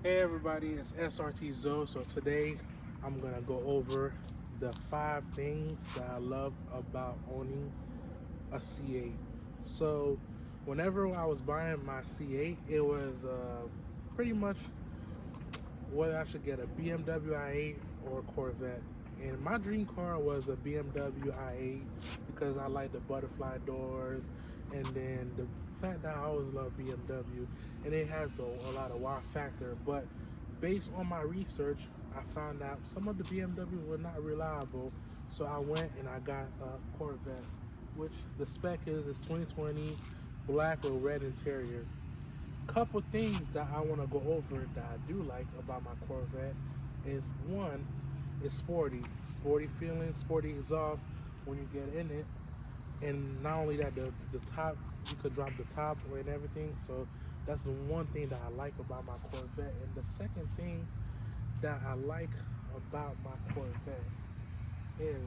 Hey everybody, it's SRT Zoe. So today I'm gonna go over the 5 things that I love about owning a C8. So whenever I was buying my C8, it was pretty much whether I should get a BMW i8 or a Corvette. And my dream car was a BMW i8 because I like the butterfly doors and then the fact that I always love BMW and it has a lot of wow factor. But based on my research, I found out some of the BMW were not reliable. So I went and I got a Corvette, which the spec is 2020 black with red interior. Couple things that I want to go over that I do like about my Corvette is one, it's sporty feeling, sporty exhaust when you get in it, and not only that, the top you could drop the top and everything. So that's the one thing that I like about my Corvette. And the second thing that I like about my Corvette is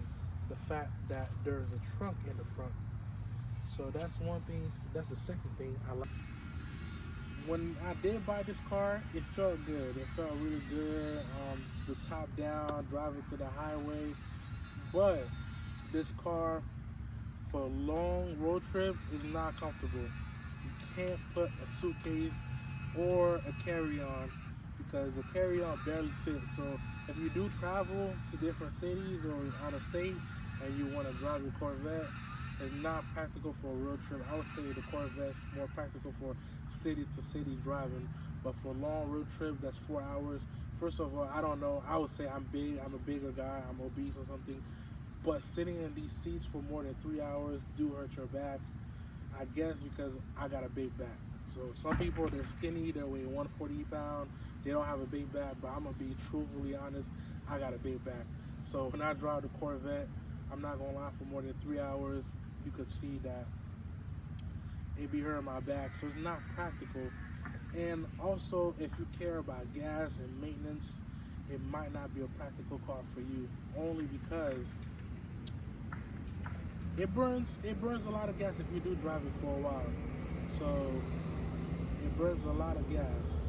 the fact that there's a trunk in the front. So that's one thing. That's the second thing I like. When I did buy this car, it felt good. It felt really good. The top down, driving to the highway. But this car for a long road trip is not comfortable. You can't put a suitcase or a carry-on because the carry-on barely fits. So if you do travel to different cities or out of state and you want to drive your Corvette, it's not practical for a road trip. I would say the Corvette's more practical for city to city driving, but for a long road trip that's 4 hours. First of all, I don't know. I would say I'm big. I'm a bigger guy. I'm obese or something. But sitting in these seats for more than 3 hours do hurt your back. I guess because I got a big back. So some people they're skinny, they weigh 140 pounds, they don't have a big back. But I'm gonna be truthfully honest, I got a big back. So when I drive the Corvette, I'm not gonna lie, for more than 3 hours, you could see that it be hurting my back. So it's not practical. And also, if you care about gas and maintenance, it might not be a practical car for you. Only because it burns a lot of gas if you do drive it for a while. So it burns a lot of gas.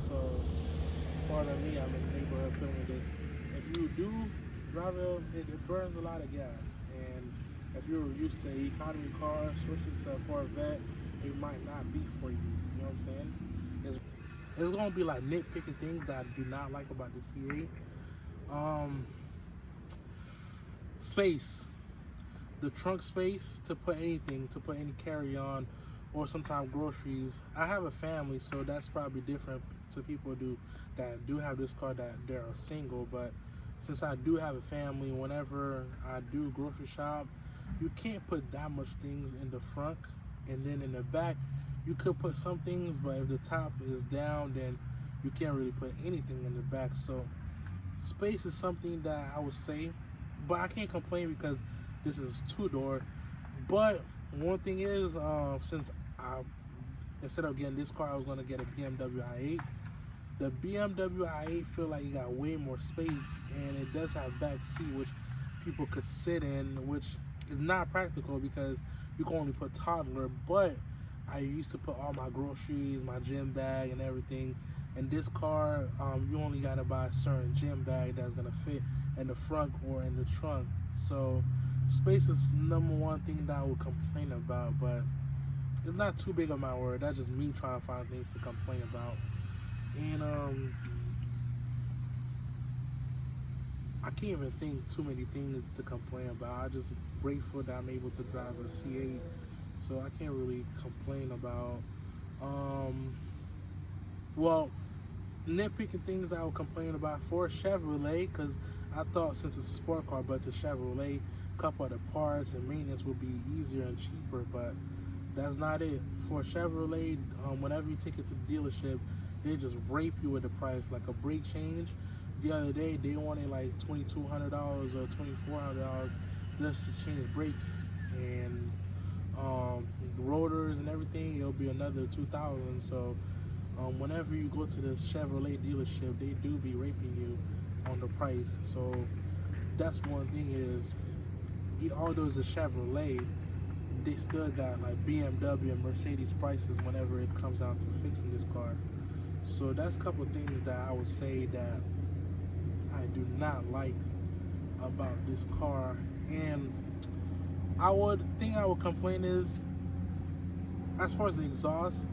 So pardon me, I'm in the neighborhood filming this. If you do drive it burns a lot of gas. And if you're used to an economy car, switching to a Corvette, it might not be for you. You know what I'm saying? It's gonna be like nitpicking things that I do not like about the C8. Um, Space, the trunk space to put anything, to put any carry on, or sometimes groceries. I have a family, so that's probably different to people that do have this car that they're single. But since I do have a family, whenever I do grocery shop, you can't put that much things in the front, and then in the back, you could put some things, but if the top is down, then you can't really put anything in the back. So space is something that I would say, but I can't complain because this is two-door. But one thing is, since I instead of getting this car, I was gonna get a BMW i8. The BMW i8 feel like you got way more space, and it does have back seat, which people could sit in, which is not practical because you can only put toddler. But I used to put all my groceries, my gym bag, and everything. In this car, you only gotta buy a certain gym bag that's gonna fit in the front or in the trunk. So space is number one thing that I would complain about, but it's not too big of my word. That's just me trying to find things to complain about. And I can't even think too many things to complain about. I'm just grateful that I'm able to drive a C8, so I can't really complain about. Well, nitpicking things I would complain about for Chevrolet, because I thought since it's a sport car, but it's a Chevrolet, a couple of the parts and maintenance would be easier and cheaper, but that's not it. For Chevrolet, whenever you take it to the dealership, they just rape you with the price. Like a brake change, the other day they wanted like $2,200 or $2,400 just to change brakes and rotors and everything. It'll be another 2,000. So whenever you go to the Chevrolet dealership, they do be raping you on the price. So that's one thing is, although it's a Chevrolet, they still got like BMW and Mercedes prices whenever it comes down to fixing this car. So that's a couple of things that I would say that I do not like about this car. And I would complain is, as far as the exhaust,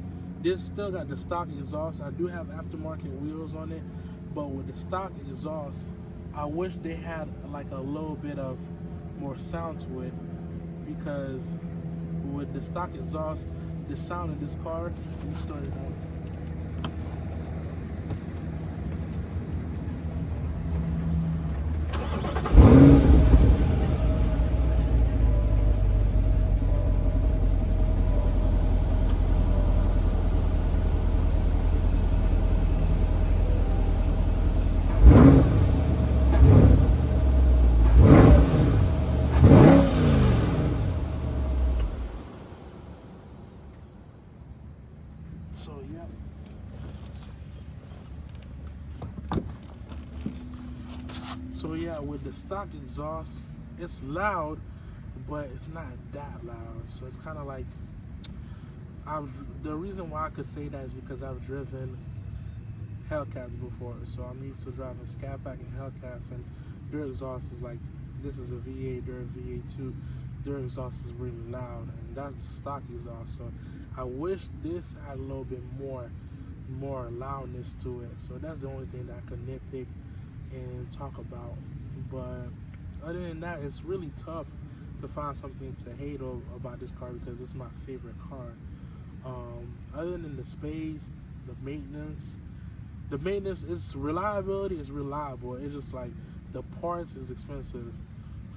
this still got the stock exhaust. I do have aftermarket wheels on it, but with the stock exhaust, I wish they had like a little bit of more sound to it, because with the stock exhaust, the sound in this car, let me start it up. So yeah. So yeah, with the stock exhaust, it's loud, but it's not that loud. So it's kind of like the reason why I could say that is because I've driven Hellcats before, so I'm used to driving Scat Pack and Hellcats, and their exhaust is like, this is a V8, they're a V8 their exhaust is really loud, and that's the stock exhaust. So I wish this had a little bit more loudness to it. So that's the only thing that I could nitpick and talk about. But other than that, it's really tough to find something to hate about this car, because it's my favorite car. Other than the space, the maintenance is reliability is reliable. It's just like the parts is expensive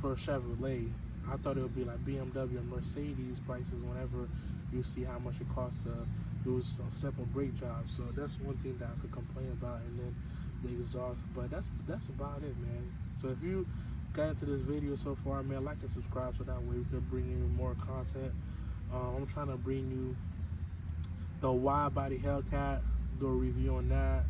for Chevrolet. I thought it would be like BMW and Mercedes prices whenever you see how much it costs to do some simple brake jobs. So that's one thing that I could complain about, and then the exhaust. But that's about it, man. So if you got into this video so far, man, like and subscribe so that way we could bring you more content. I'm trying to bring you the wide body Hellcat, do a review on that,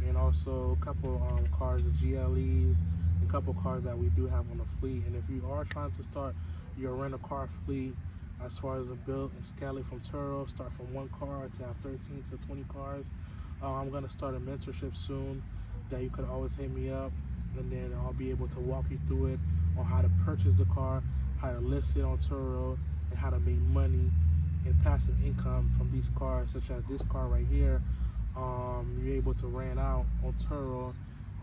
and also a couple cars, the GLEs, a couple cars that we do have on the fleet. And if you are trying to start your rental car fleet, as far as a build and scale it from Turo, start from one car to have 13 to 20 cars, I'm gonna start a mentorship soon that you could always hit me up, and then I'll be able to walk you through it on how to purchase the car, how to list it on Turo, and how to make money and passive income from these cars, such as this car right here. You're able to rent out on Turo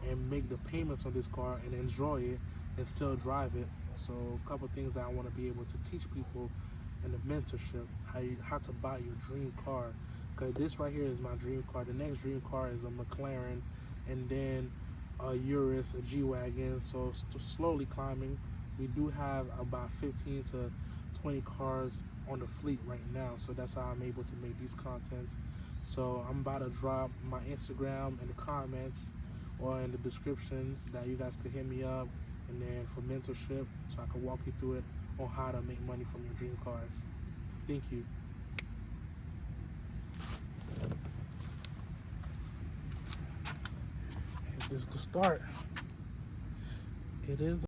and make the payments on this car and enjoy it and still drive it. So a couple things that I want to be able to teach people in the mentorship, how to buy your dream car, because this right here is my dream car. The next dream car is a McLaren, and then a Urus, a G-Wagon. So slowly climbing. We do have about 15 to 20 cars on the fleet right now, so that's how I'm able to make these contents. So I'm about to drop my Instagram in the comments or in the descriptions that you guys could hit me up, and then for mentorship, so I can walk you through it on how to make money from your dream cars. Thank you. Is this the start? It is.